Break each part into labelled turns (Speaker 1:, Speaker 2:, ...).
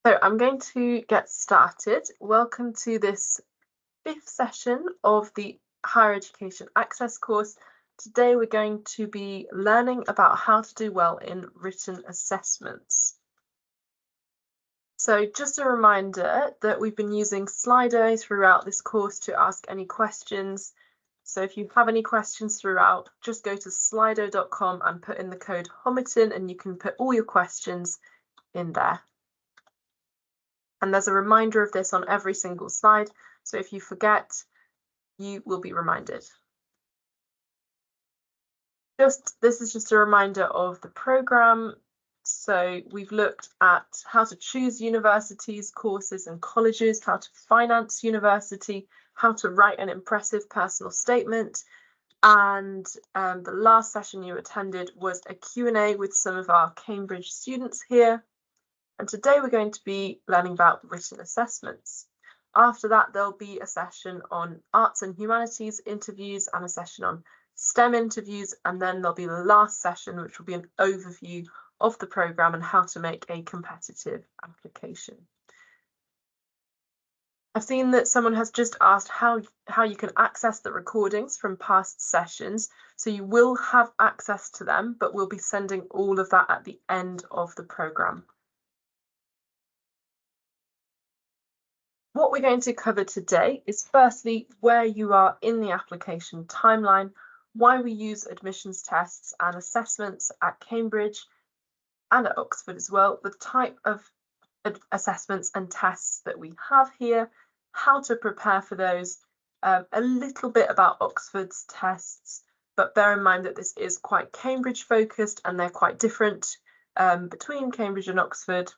Speaker 1: So I'm going to get started. Welcome to this 5th session of the Higher Education Access course. Today we're going to be learning about how to do well in written assessments. So just a reminder that we've been using Slido throughout this course to ask any questions. So if you have any questions throughout, just go to slido.com and put in the code Homerton and you can put all your questions in there. And there's a reminder of this on every single slide. So if you forget, you will be reminded. This is just a reminder of the program. So we've looked at how to choose universities, courses and colleges, how to finance university, how to write an impressive personal statement. And the last session you attended was a Q&A with some of our Cambridge students here. And today we're going to be learning about written assessments. After that, there'll be a session on arts and humanities interviews and a session on STEM interviews, and then there'll be the last session, which will be an overview of the programme and how to make a competitive application. I've seen that someone has just asked how you can access the recordings from past sessions. So you will have access to them, but we'll be sending all of that at the end of the programme. What we're going to cover today is firstly where you are in the application timeline, why we use admissions tests and assessments at Cambridge and at Oxford as well, the type of assessments and tests that we have here, how to prepare for those, a little bit about Oxford's tests, but bear in mind that this is quite Cambridge focused and they're quite different between Cambridge and Oxford.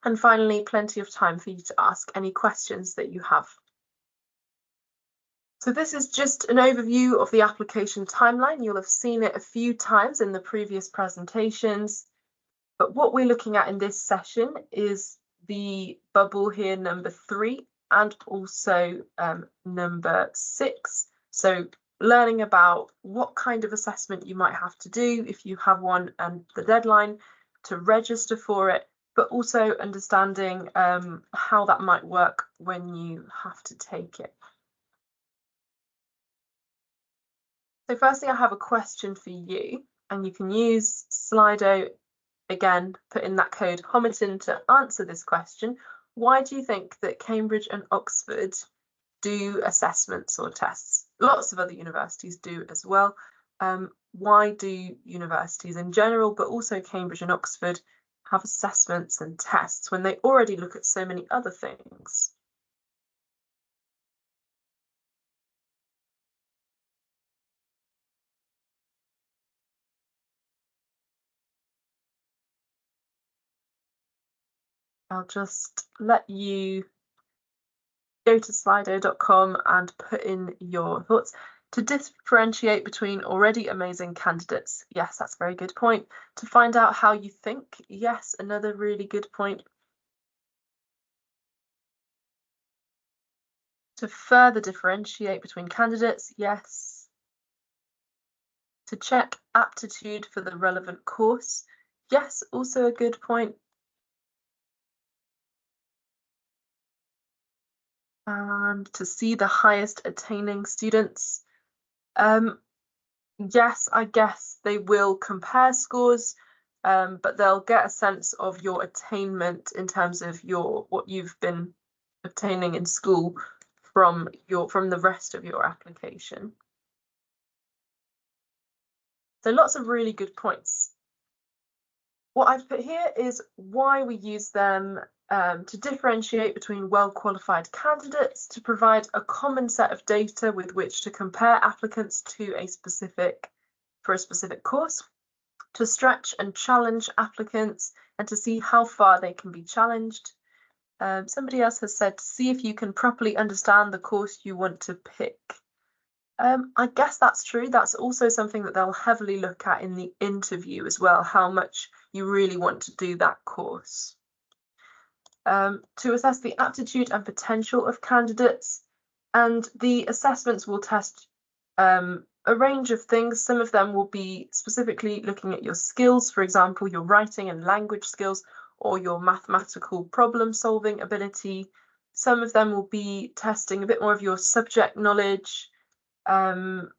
Speaker 1: And finally, plenty of time for you to ask any questions that you have. So this is just an overview of the application timeline. You'll have seen it a few times in the previous presentations, but what we're looking at in this session is the bubble here, number 3, and also number 6. So learning about what kind of assessment you might have to do if you have one and the deadline to register for it, but also understanding how that might work when you have to take it. So firstly, I have a question for you, and you can use Slido again, put in that code Homerton to answer this question. Why do you think that Cambridge and Oxford do assessments or tests? Lots of other universities do as well. Why do universities in general, but also Cambridge and Oxford, have assessments and tests when they already look at so many other things? I'll just let you go to slido.com and put in your thoughts. To differentiate between already amazing candidates. Yes, that's a very good point. To find out how you think. Yes, another really good point. To further differentiate between candidates. Yes. To check aptitude for the relevant course. Yes, also a good point. And to see the highest attaining students. Yes, I guess they will compare scores, but they'll get a sense of your attainment in terms of what you've been obtaining in school from the rest of your application. So lots of really good points. What I've put here is why we use them to differentiate between well-qualified candidates, to provide a common set of data with which to compare applicants to a specific course, to stretch and challenge applicants and to see how far they can be challenged. Somebody else has said to see if you can properly understand the course you want to pick. I guess that's true. That's also something that they'll heavily look at in the interview as well, how much you really want to do that course. To assess the aptitude and potential of candidates, and the assessments will test a range of things. Some of them will be specifically looking at your skills, for example, your writing and language skills, or your mathematical problem solving ability. Some of them will be testing a bit more of your subject knowledge, and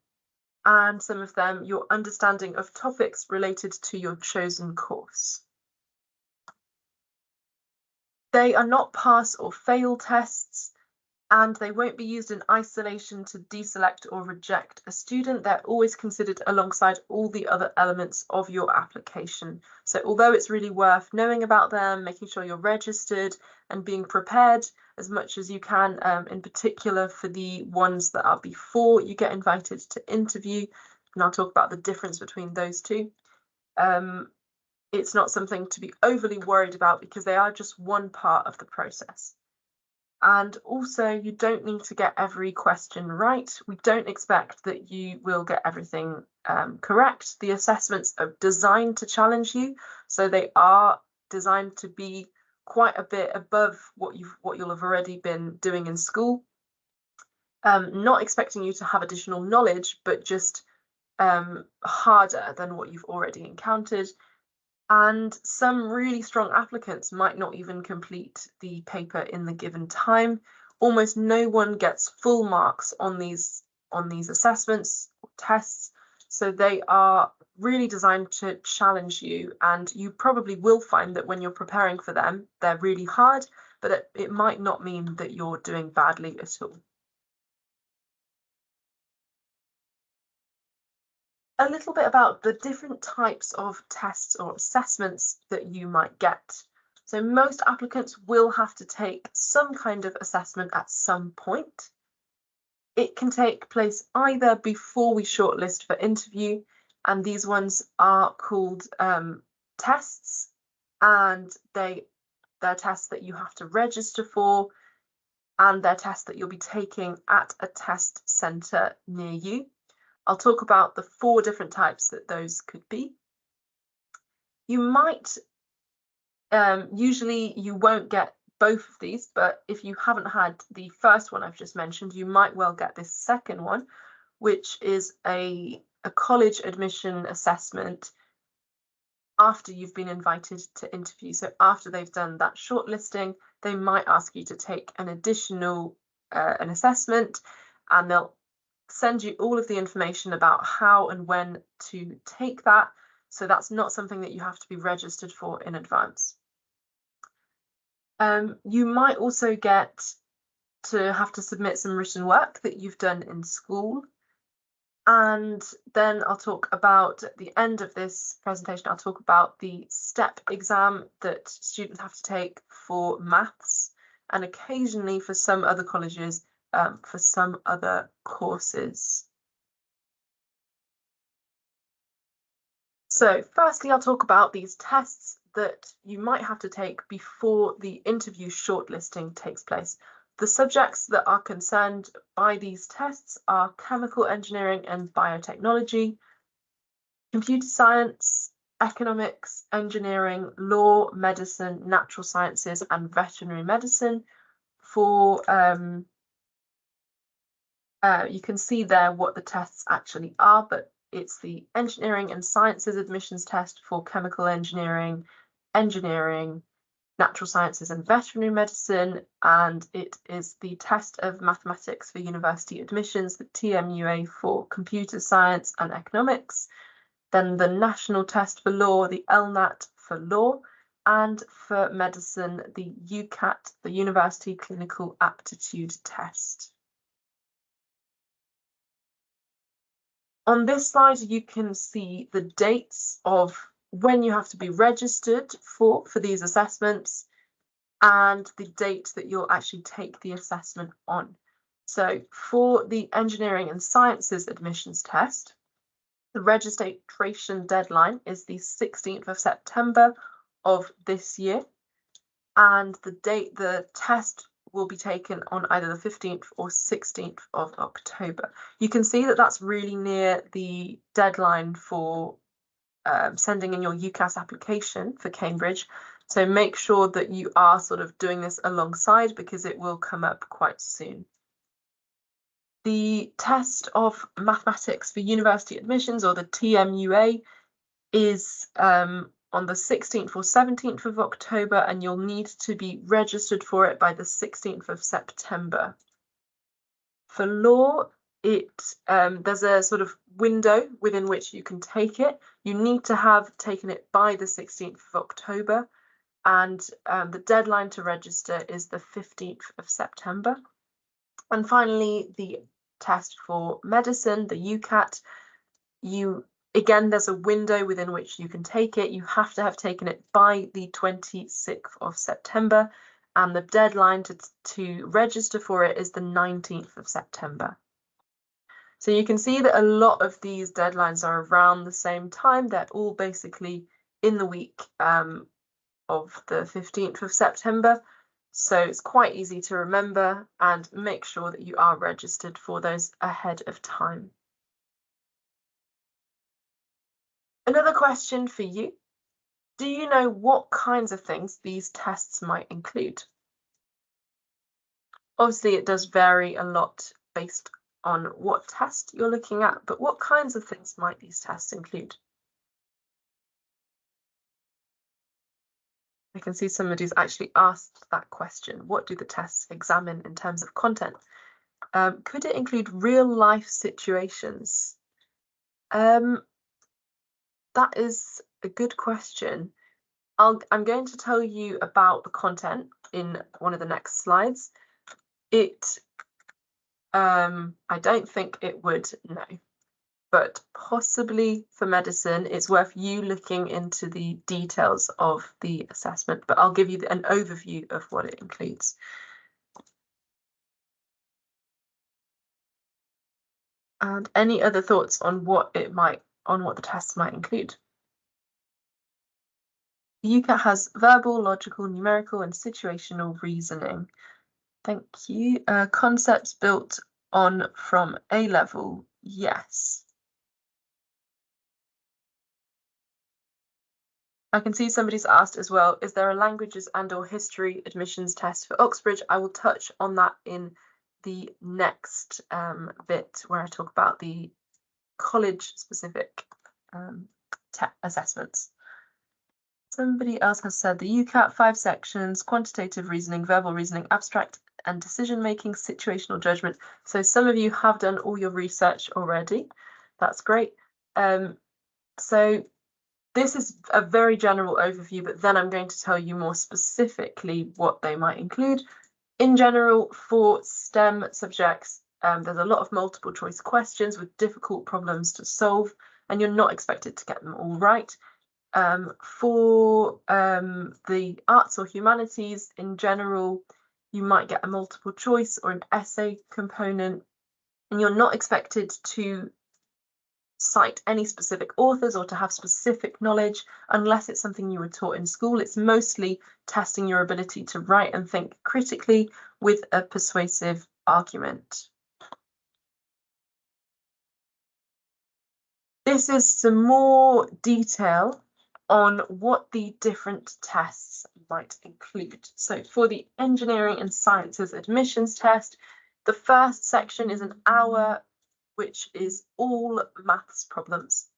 Speaker 1: some of them your understanding of topics related to your chosen course. They are not pass or fail tests, and they won't be used in isolation to deselect or reject a student. They're always considered alongside all the other elements of your application. So although it's really worth knowing about them, making sure you're registered and being prepared as much as you can, in particular for the ones that are before you get invited to interview, and I'll talk about the difference between those two. It's not something to be overly worried about because they are just one part of the process. And also, you don't need to get every question right. We don't expect that you will get everything correct. The assessments are designed to challenge you, so they are designed to be quite a bit above what you'll have already been doing in school. Not expecting you to have additional knowledge, but just harder than what you've already encountered. And some really strong applicants might not even complete the paper in the given time. Almost no one gets full marks on these assessments or tests, so they are really designed to challenge you, and you probably will find that when you're preparing for them, they're really hard, but it might not mean that you're doing badly at all. A little bit about the different types of tests or assessments that you might get. So most applicants will have to take some kind of assessment at some point. It can take place either before we shortlist for interview, and these ones are called tests, and they're tests that you have to register for, and they're tests that you'll be taking at a test centre near you. I'll talk about the 4 different types that those could be. You might, usually you won't get both of these, but if you haven't had the first one I've just mentioned, you might well get this second one, which is a college admission assessment after you've been invited to interview. So after they've done that shortlisting, they might ask you to take an additional an assessment, and they'll send you all of the information about how and when to take that. So that's not something that you have to be registered for in advance. You might also get to have to submit some written work that you've done in school. And then I'll talk about, at the end of this presentation, I'll talk about the STEP exam that students have to take for maths, and occasionally for some other colleges, for some other courses. So firstly, I'll talk about these tests that you might have to take before the interview shortlisting takes place. The subjects that are concerned by these tests are chemical engineering and biotechnology, computer science, economics, engineering, law, medicine, natural sciences, and veterinary medicine. For you can see there what the tests actually are, but it's the engineering and sciences admissions test for chemical engineering, natural sciences and veterinary medicine, and it is the test of mathematics for university admissions, the TMUA for computer science and economics, then the national test for law, the LNAT for law, and for medicine, the UCAT, the University Clinical Aptitude Test. On this slide, you can see the dates of when you have to be registered for these assessments and the date that you'll actually take the assessment on. So for the engineering and sciences admissions test, the registration deadline is the 16th of September of this year, and the test will be taken on either the 15th or 16th of October. You can see that that's really near the deadline for sending in your UCAS application for Cambridge. So make sure that you are sort of doing this alongside, because it will come up quite soon. The test of mathematics for university admissions, or the TMUA, is on on the 16th or 17th of October, and you'll need to be registered for it by the 16th of September. For law, there's a sort of window within which you can take it. You need to have taken it by the 16th of October, and the deadline to register is the 15th of September. And finally, the test for medicine, the UCAT, again, there's a window within which you can take it. You have to have taken it by the 26th of September, and the deadline to register for it is the 19th of September. So you can see that a lot of these deadlines are around the same time. They're all basically in the week of the 15th of September. So it's quite easy to remember, and make sure that you are registered for those ahead of time. Another question for you. Do you know what kinds of things these tests might include? Obviously, it does vary a lot based on what test you're looking at, but what kinds of things might these tests include? I can see somebody's actually asked that question. What do the tests examine in terms of content? Could it include real life situations? That is a good question. I'm going to tell you about the content in one of the next slides. I don't think it would, no. But possibly for medicine, it's worth you looking into the details of the assessment, but I'll give you an overview of what it includes. And any other thoughts on what the tests might include? The UCAT has verbal, logical, numerical, and situational reasoning. Thank you. Concepts built on from A level, yes. I can see somebody's asked as well, is there a languages and/or history admissions test for Oxbridge? I will touch on that in the next bit where I talk about the college-specific assessments. Somebody else has said the UCAT, 5 sections, quantitative reasoning, verbal reasoning, abstract and decision-making, situational judgment. So some of you have done all your research already. That's great. So this is a very general overview, but then I'm going to tell you more specifically what they might include. In general, for STEM subjects, there's a lot of multiple choice questions with difficult problems to solve, and you're not expected to get them all right. For the arts or humanities, in general, you might get a multiple choice or an essay component, and you're not expected to cite any specific authors or to have specific knowledge unless it's something you were taught in school. It's mostly testing your ability to write and think critically with a persuasive argument. This is some more detail on what the different tests might include. So for the engineering and sciences admissions test, the first section is an hour, which is all maths problems.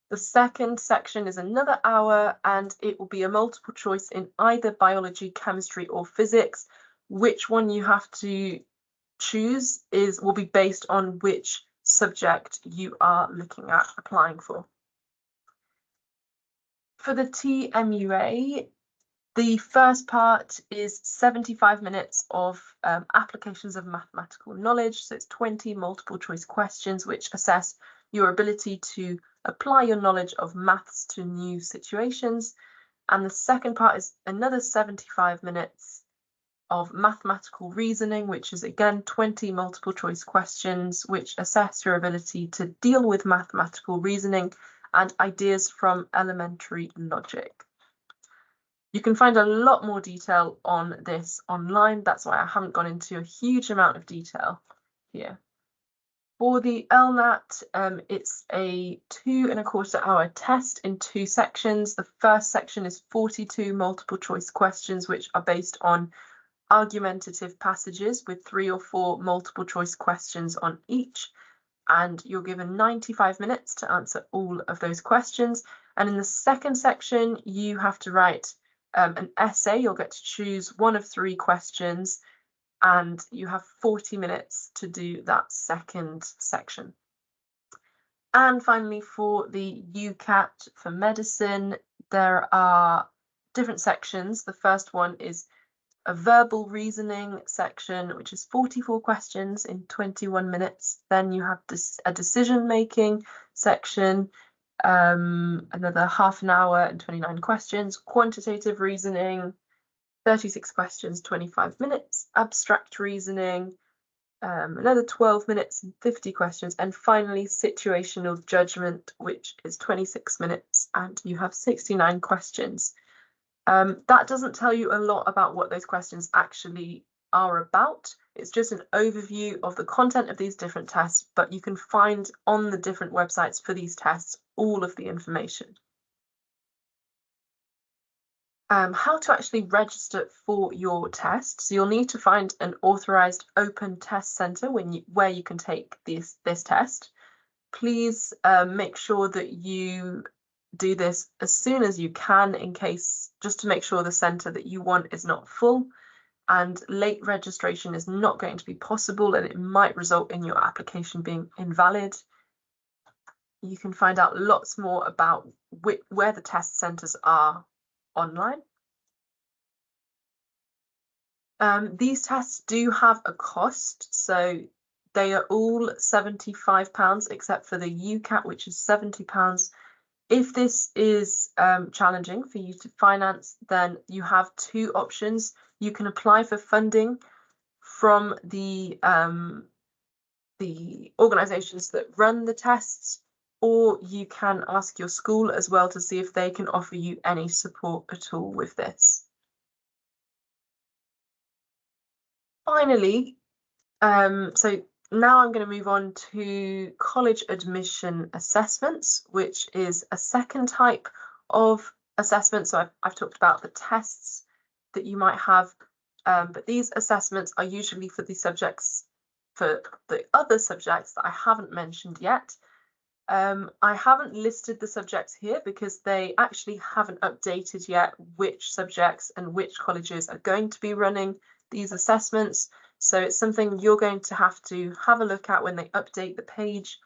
Speaker 1: The second section is another hour, and it will be a multiple choice in either biology, chemistry, or physics. Which one you have to choose will be based on which subject you are looking at applying for. For the TMUA, the first part is 75 minutes of applications of mathematical knowledge. So it's 20 multiple choice questions which assess your ability to apply your knowledge of maths to new situations. And the second part is another 75 minutes of mathematical reasoning, which is again 20 multiple choice questions which assess your ability to deal with mathematical reasoning and ideas from elementary logic. You can find a lot more detail on this online. That's why I haven't gone into a huge amount of detail here. For the LNAT, it's a 2¼ hour test in 2 sections. The first section is 42 multiple choice questions, which are based on argumentative passages with 3 or 4 multiple choice questions on each. And you're given 95 minutes to answer all of those questions. And in the second section, you have to write an essay. You'll get to choose one of 3 questions, and you have 40 minutes to do that second section. And finally, for the UCAT for medicine, there are different sections. The first one is a verbal reasoning section, which is 44 questions in 21 minutes. Then you have a decision-making section, another half an hour and 29 questions. Quantitative reasoning, 36 questions, 25 minutes. Abstract reasoning, another 12 minutes and 50 questions. And finally, situational judgment, which is 26 minutes, and you have 69 questions. That doesn't tell you a lot about what those questions actually are about. It's just an overview of the content of these different tests, but you can find on the different websites for these tests all of the information. How to actually register for your test. So you'll need to find an authorized open test center where you can take this test. Please make sure that you do this as soon as you can, just to make sure the center that you want is not full, and late registration is not going to be possible, and it might result in your application being invalid. You can find out lots more about where the test centers are online. These tests do have a cost, so they are all £75 except for the UCAT, which is £70. If this is challenging for you to finance, then you have 2 options. You can apply for funding from the organisations that run the tests, or you can ask your school as well to see if they can offer you any support at all with this. Finally, so now I'm going to move on to college admission assessments, which is a second type of assessment. So I've talked about the tests that you might have, but these assessments are usually for the other subjects that I haven't mentioned yet. I haven't listed the subjects here because they actually haven't updated yet which subjects and which colleges are going to be running these assessments. So it's something you're going to have a look at when they update the page.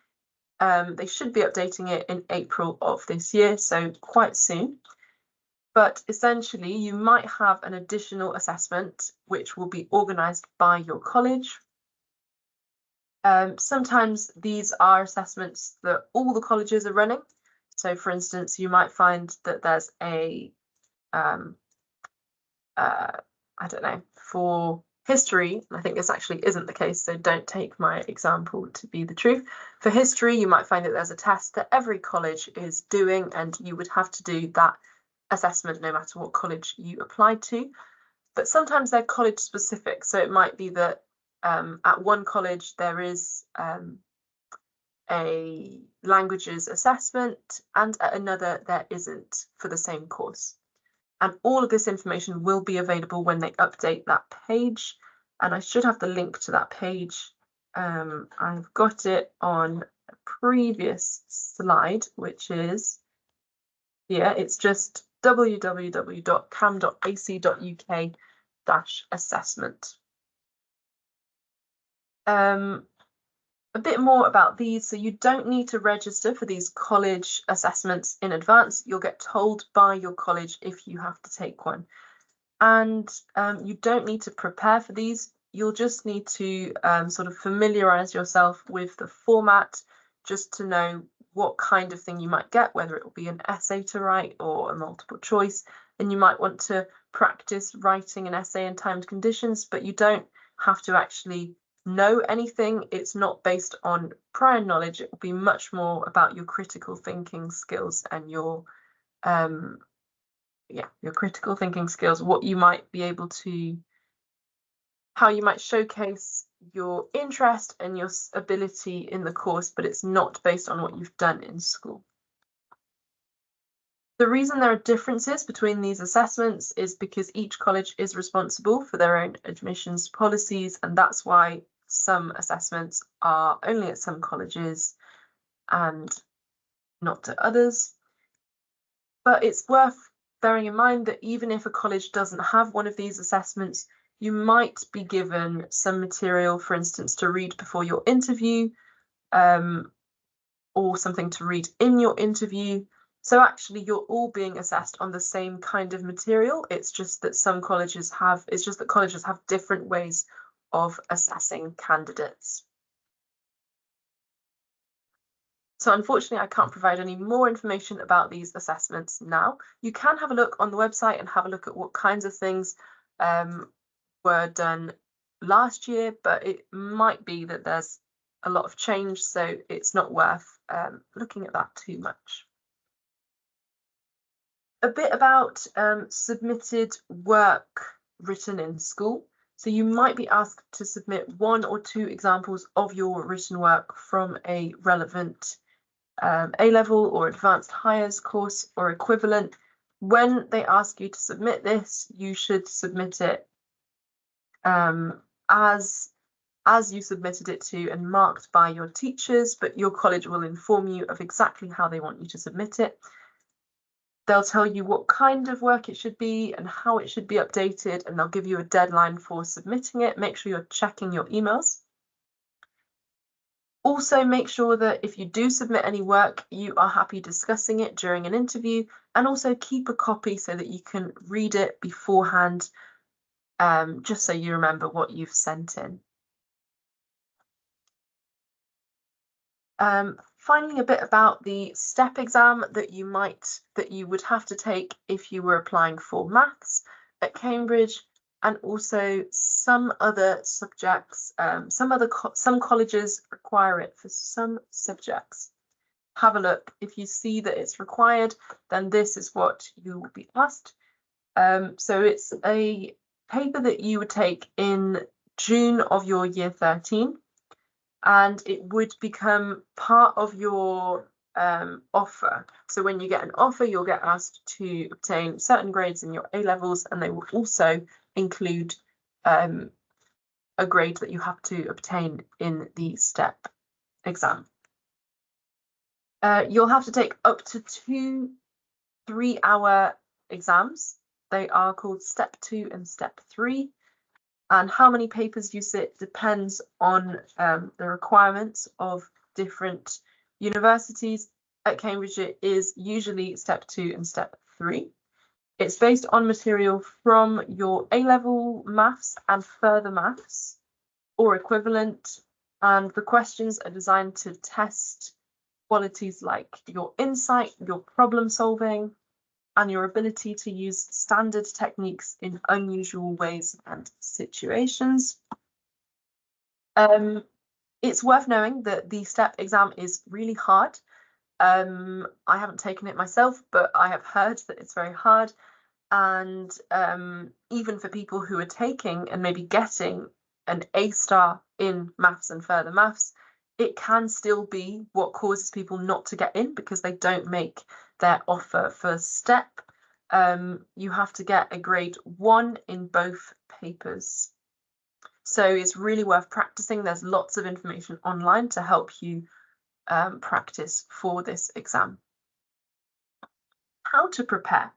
Speaker 1: They should be updating it in April of this year, so quite soon. But essentially, you might have an additional assessment which will be organised by your college. Sometimes these are assessments that all the colleges are running. So for instance, you might find that there's a, I don't know, for history, I think this actually isn't the case, so don't take my example to be the truth. For history, you might find that there's a test that every college is doing, and you would have to do that assessment no matter what college you applied to. But sometimes they're college specific, so it might be that at one college there is a languages assessment, and at another there isn't for the same course. And all of this information will be available when they update that page. And I should have the link to that page. I've got it on a previous slide, which is here. It's just www.cam.ac.uk/assessment. A bit more about these. So you don't need to register for these college assessments in advance. You'll get told by your college if you have to take one. And you don't need to prepare for these. You'll just need to sort of familiarise yourself with the format, just to know what kind of thing you might get, whether it will be an essay to write or a multiple choice. And you might want to practice writing an essay in timed conditions, but you don't have to actually know anything. It's not based on prior knowledge. It will be much more about your critical thinking skills and your critical thinking skills, what you might be able to, how you might showcase your interest and your ability in the course, but it's not based on what you've done in school. The reason there are differences between these assessments is because each college is responsible for their own admissions policies, and that's why some assessments are only at some colleges and not to others. But it's worth bearing in mind that even if a college doesn't have one of these assessments, you might be given some material, for instance, to read before your interview, or something to read in your interview. So actually you're all being assessed on the same kind of material. It's just that colleges have different ways of assessing candidates. So unfortunately, I can't provide any more information about these assessments now. You can have a look on the website and have a look at what kinds of things were done last year, but it might be that there's a lot of change, so it's not worth looking at that too much. A bit about submitted work written in school. So you might be asked to submit 1 or 2 examples of your written work from a relevant A-level or advanced hires course or equivalent. When they ask you to submit this, you should submit it as you submitted it to and marked by your teachers, but your college will inform you of exactly how they want you to submit it. They'll tell you what kind of work it should be and how it should be updated, and they'll give you a deadline for submitting it. Make sure you're checking your emails. Also, make sure that if you do submit any work, you are happy discussing it during an interview, and also keep a copy so that you can read it beforehand, just so you remember what you've sent in. Finally, a bit about the STEP exam that you would have to take if you were applying for maths at Cambridge, and also some other subjects. Some colleges require it for some subjects. Have a look. If you see that it's required, then this is what you will be asked. So it's a paper that you would take in June of your year 13. And it would become part of your offer. So when you get an offer, you'll get asked to obtain certain grades in your A-levels, and they will also include a grade that you have to obtain in the STEP exam. You'll have to take up to 2 3-hour exams. They are called Step 2 and Step 3. And how many papers you sit depends on the requirements of different universities. At Cambridge, it is usually Step 2 and Step 3. It's based on material from your A-level maths and further maths or equivalent. And the questions are designed to test qualities like your insight, your problem solving, and your ability to use standard techniques in unusual ways and situations. It's worth knowing that the STEP exam is really hard. I haven't taken it myself, but I have heard that it's very hard. And even for people who are taking and maybe getting an A star in maths and further maths, it can still be what causes people not to get in because they don't make their offer for STEP. You have to get a grade 1 in both papers. So it's really worth practicing. There's lots of information online to help you practice for this exam. How to prepare.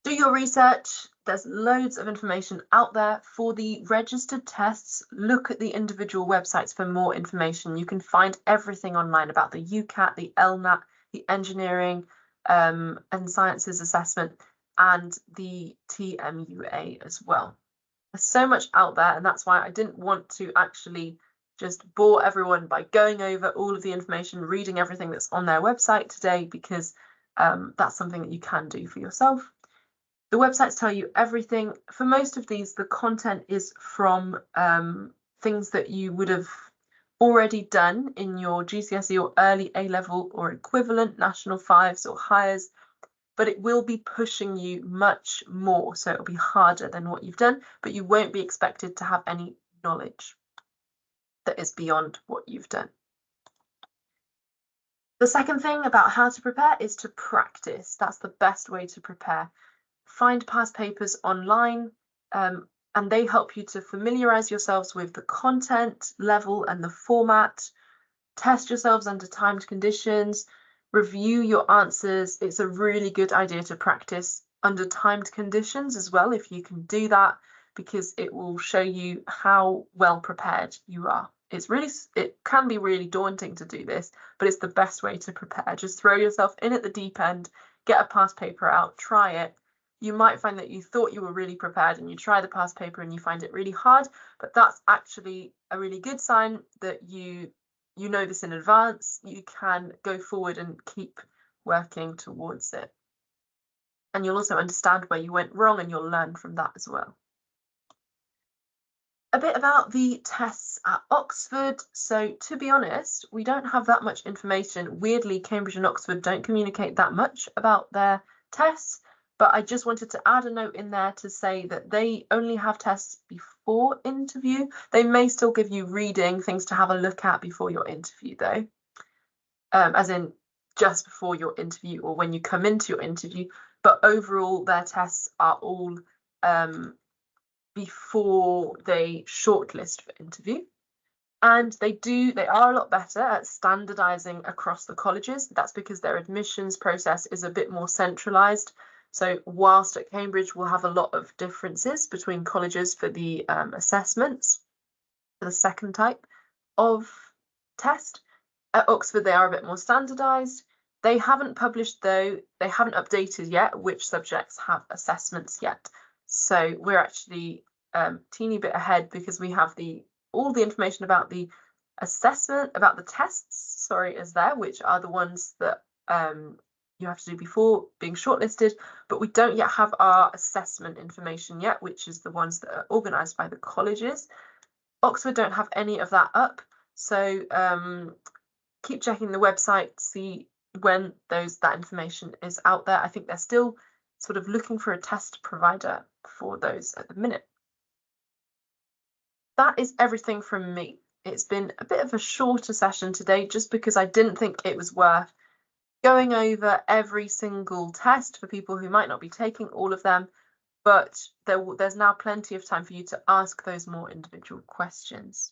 Speaker 1: Do your research. There's loads of information out there. For the registered tests, look at the individual websites for more information. You can find everything online about the UCAT, the LNAT, the engineering and sciences assessment, and the TMUA as well. There's so much out there, and that's why I didn't want to actually just bore everyone by going over all of the information, reading everything that's on their website today, because that's something that you can do for yourself. The websites tell you everything. For most of these, the content is from things that you would have already done in your GCSE or early A-level or equivalent, national 5s or hires, but it will be pushing you much more. So it'll be harder than what you've done, but you won't be expected to have any knowledge that is beyond what you've done. The second thing about how to prepare is to practice. That's the best way to prepare. Find past papers online, and they help you to familiarize yourselves with the content level and the format. Test yourselves under timed conditions. Review your answers. It's a really good idea to practice under timed conditions as well, if you can do that, because it will show you how well prepared you are. It can be really daunting to do this, but it's the best way to prepare. Just throw yourself in at the deep end, get a past paper out, try it. You might find that you thought you were really prepared and you try the past paper and you find it really hard, but that's actually a really good sign that you know this in advance. You can go forward and keep working towards it. And you'll also understand where you went wrong and you'll learn from that as well. A bit about the tests at Oxford. So to be honest, we don't have that much information. Weirdly, Cambridge and Oxford don't communicate that much about their tests, but I just wanted to add a note in there to say that they only have tests before interview. They may still give you reading, things to have a look at before your interview though, as in just before your interview or when you come into your interview, but overall their tests are all before they shortlist for interview. And they are a lot better at standardizing across the colleges. That's because their admissions process is a bit more centralized. So whilst at Cambridge we'll have a lot of differences between colleges for the assessments, for the second type of test, at Oxford they are a bit more standardized. They haven't published though, they haven't updated yet which subjects have assessments yet. So we're actually teeny bit ahead because we have all the information about the assessment, about the tests, is there, which are the ones that you have to do before being shortlisted, but we don't yet have our assessment information yet, which is the ones that are organised by the colleges. Oxford don't have any of that up, so keep checking the website, see when that information is out there. I think they're still sort of looking for a test provider for those at the minute. That is everything from me. It's been a bit of a shorter session today just because I didn't think it was worth going over every single test for people who might not be taking all of them, but there's now plenty of time for you to ask those more individual questions.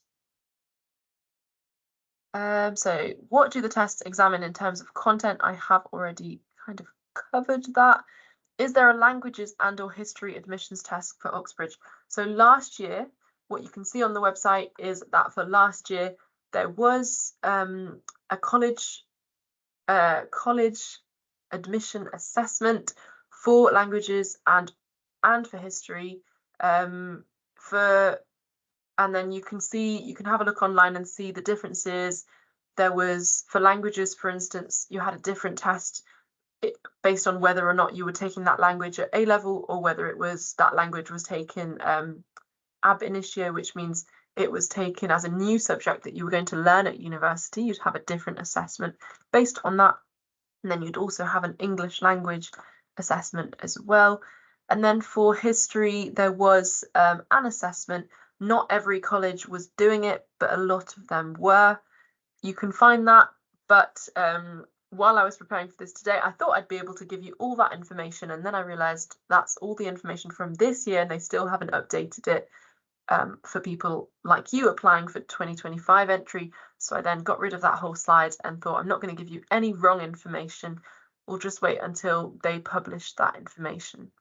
Speaker 1: So what do the tests examine in terms of content? I have already kind of covered that. Is there a languages and/or history admissions test for Oxbridge? So last year, what you can see on the website is that for last year there was a college admission assessment for languages and for history, and then you can have a look online and see the differences. There was, for languages, for instance, you had a different test based on whether or not you were taking that language at A level or whether that language was taken ab initio, which means it was taken as a new subject that you were going to learn at university. You'd have a different assessment based on that. And then you'd also have an English language assessment as well. And then for history, there was an assessment. Not every college was doing it, but a lot of them were. You can find that, but while I was preparing for this today, I thought I'd be able to give you all that information, and then I realised that's all the information from this year and they still haven't updated it for people like you applying for 2025 entry. So I then got rid of that whole slide and thought I'm not going to give you any wrong information. We'll just wait until they publish that information.